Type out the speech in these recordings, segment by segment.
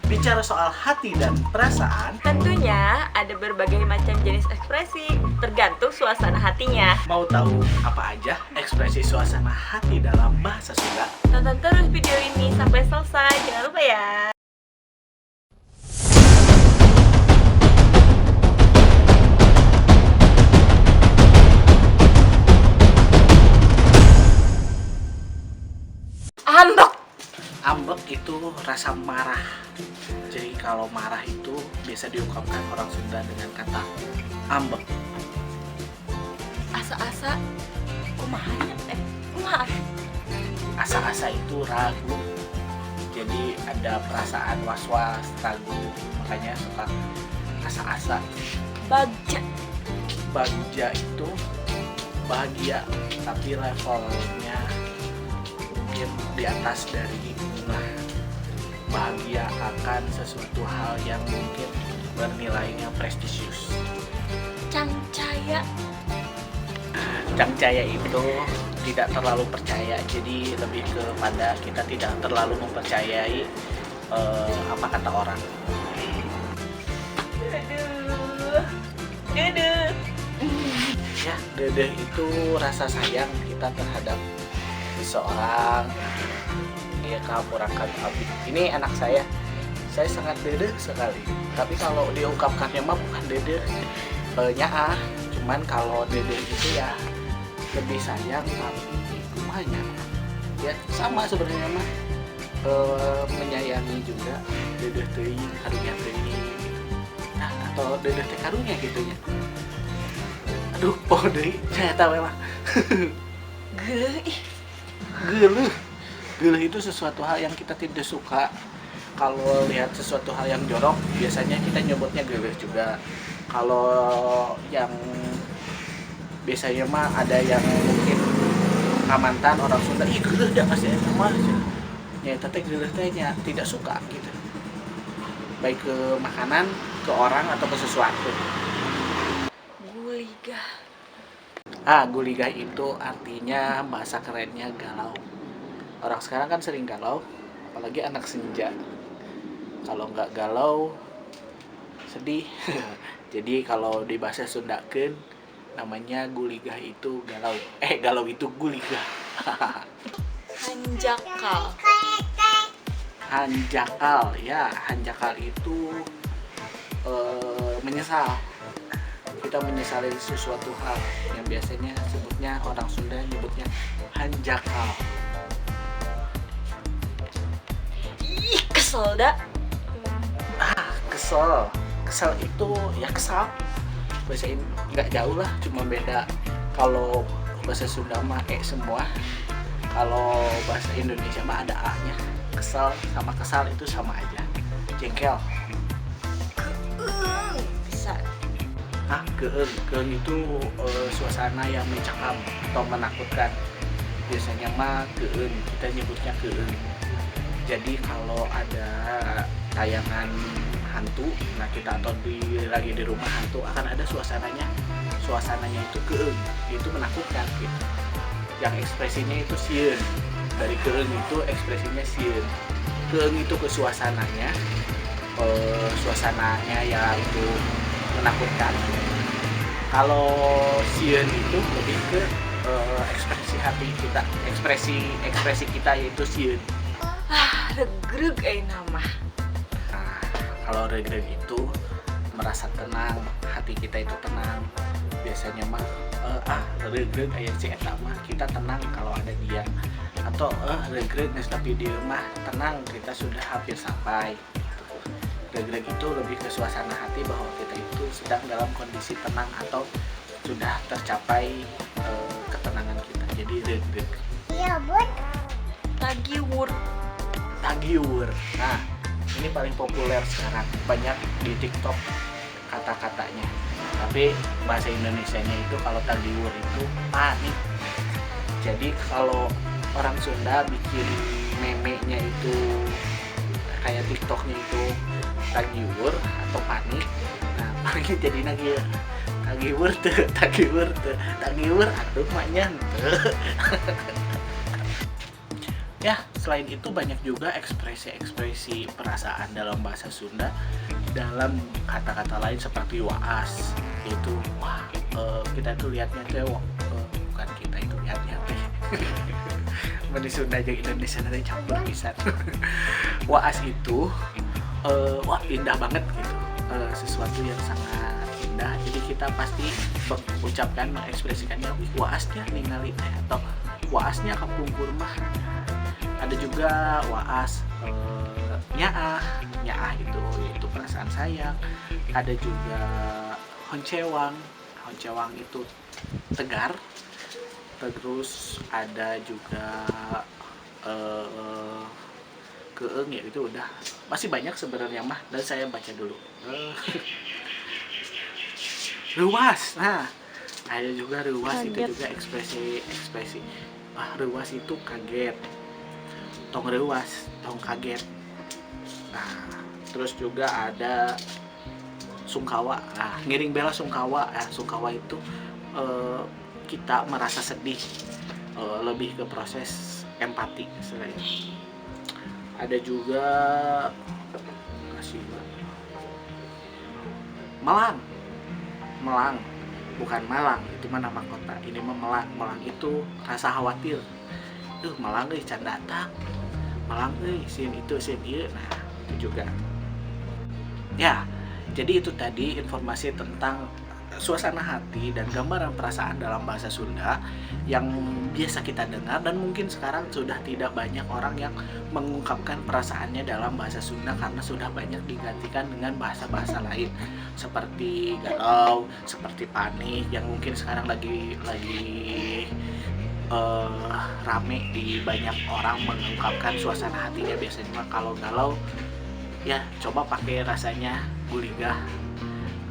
Bicara soal hati dan perasaan, Tentunya ada berbagai macam jenis ekspresi, tergantung suasana hatinya. mau tahu apa aja ekspresi suasana hati dalam bahasa Sunda? Tonton terus video ini sampai selesai, jangan lupa ya. Ambek. Ambek itu rasa marah. Jadi kalau marah itu biasa diungkapkan orang Sunda dengan kata ambek. Asa-asa. Kumahanya kumaha. Asa-asa itu ragu. Jadi ada perasaan was-was, ragu. Makanya suka asa-asa. Bagja. Bagja itu bahagia, tapi levelnya mungkin di atas dari bunga. Bahagia akan sesuatu hal yang mungkin bernilainya prestisius. Cangcaya. Cangcaya itu tidak terlalu percaya, jadi lebih kepada kita tidak terlalu mempercayai apa kata orang. Dedeh. Ya, dedeh itu rasa sayang kita terhadap seseorang. Ya, kapurakan abi. Ini anak saya sangat dedeh sekali. Tapi kalau diungkapkannya mah bukan dedeh, nyaah. Cuman kalau dedeh itu ya lebih sayang, tapi kumanya ya sama sebenarnya mah, menyayangi juga dedeh teuing, karunya teuing gitu. Nah, atau dedeh teh karunya gitu ya. Aduh, deui saya tahu mah. Geuleuh. Geuleuh itu sesuatu hal yang kita tidak suka. Kalau lihat sesuatu hal yang jorok, biasanya kita nyebutnya geuleuh juga. Kalau yang biasanya mah ada yang mungkin kamantan orang Sunda, ih geuleuh dah kasih eta mah. Ya teh geuleuh teh nya tidak suka gitu. Baik ke makanan, ke orang atau ke sesuatu. Guligah. Guligah itu artinya bahasa kerennya galau. Orang sekarang kan sering galau, apalagi anak senja. Kalau nggak galau, sedih. Jadi kalau di bahasa Sundakeun namanya guligah itu galau. Galau itu guligah. Hanjakal. Hanjakal, ya hanjakal itu menyesal. Kita menyesali sesuatu hal yang biasanya sebutnya orang Sunda nyebutnya hanjakal. Ih, kesel dah. Kesel itu ya kesal. Bahasa ini nggak jauh lah, cuma beda. Kalau bahasa Sunda mah semua. Kalau bahasa Indonesia mah ada a-nya. Kesel sama kesal itu sama aja. Jengkel. Bisa. Keung itu suasana yang mencekam atau menakutkan. Biasanya mah keung, kita nyebutnya keung. Jadi kalau ada tayangan hantu, nah kita atau lagi di rumah hantu akan ada suasananya itu keung, itu menakutkan gitu. Yang ekspresinya itu sieun. Dari keung itu ekspresinya sieun. Keung itu ke suasananya yaitu menakutkan. Kalau sieun itu lebih ke ekspresi hati kita, ekspresi kita yaitu sieun. Regreg nama. Nah, kalau regreg itu merasa tenang, hati kita itu tenang. Biasanya mah regreg aya si eta mah kita tenang kalau ada dia. Atau regreg geus tapi dia mah tenang, kita sudah hampir sampai. Regreg itu lebih ke suasana hati bahwa kita itu sedang dalam kondisi tenang atau sudah tercapai ketenangan kita. Jadi regreg. Iya, Bun. Tagiwur. Nah, ini paling populer sekarang, banyak di TikTok kata-katanya. Tapi bahasa Indonesianya itu kalau tagiwur itu panik. Jadi kalau orang Sunda bikin meme-nya itu kayak TikToknya itu tagiwur atau panik. Nah, panik jadi nagih tagiwur atuh mah nya henteu. Ya, selain itu banyak juga ekspresi-ekspresi perasaan dalam bahasa Sunda dalam kata-kata lain seperti waas, yaitu wah, kita itu lihatnya tuh bukan kita itu lihatnya teh. Di Sunda jeung Indonesia nanti campur pisan. Waas itu wah indah banget gitu. Sesuatu yang sangat indah. Jadi kita pasti mengucapkan, mengekspresikannya, wih waasnya ningali teh, atau waasnya kapungkur mah. Ada juga waas nyaah itu perasaan sayang. Ada juga honcewang itu tegar. Terus ada juga keeng, ya itu udah masih banyak sebenarnya mah, dan saya baca dulu. Ruas, nah ada juga ruas, itu Kaget. juga ekspresi ruas itu kaget, tong ruas, tong kaget. Nah terus juga ada sungkawa, nah ngiring bela sungkawa, sungkawa itu kita merasa sedih, lebih ke proses empati sebenarnya. Ada juga Melang, bukan Malang, itu mah nama kota. Ini mah Melang. Melang itu rasa khawatir. Malang euy can datang. Malang euy sieun itu sieun ieu. Nah, itu juga. Ya, jadi itu tadi informasi tentang suasana hati dan gambaran perasaan dalam bahasa Sunda yang biasa kita dengar, dan mungkin sekarang sudah tidak banyak orang yang mengungkapkan perasaannya dalam bahasa Sunda karena sudah banyak digantikan dengan bahasa-bahasa lain seperti galau, seperti panik, yang mungkin sekarang lagi rame di banyak orang mengungkapkan suasana hatinya. Biasanya kalau galau ya coba pakai rasanya guligah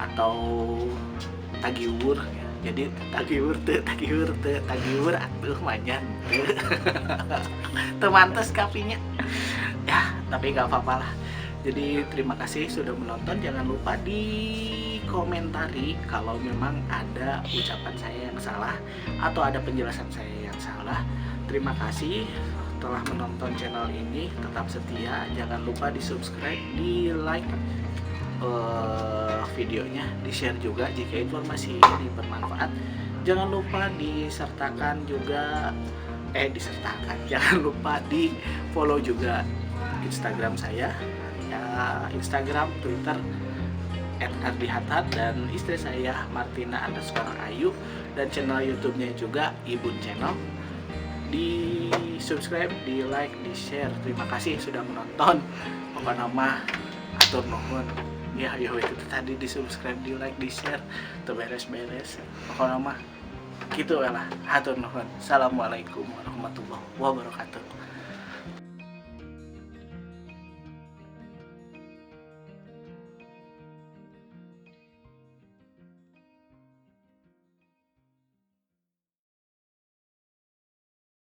atau tagiwur ya. Jadi tagiwur atuh manyan temantes kapinya ya, tapi gak apa-apa lah. Jadi terima kasih sudah menonton. Jangan lupa di komentari kalau memang ada ucapan saya yang salah atau ada penjelasan saya yang salah. Terima kasih telah menonton channel ini. Tetap setia, jangan lupa di subscribe, di like videonya, di share juga jika informasi ini bermanfaat. Jangan lupa disertakan juga jangan lupa di follow juga Instagram saya ya, Instagram, Twitter @ardihatat, dan istri saya Martina_Ayu, dan channel YouTube-nya juga Ibun Channel. Di subscribe, di like, di share. Terima kasih sudah menonton. Pokoknya mah atur nuhun. Ya, itu tadi di subscribe, di like, di share, tuh beres-beres. Pokoknya mah gitu lah, hatur nuhun. Assalamualaikum warahmatullahi wabarakatuh.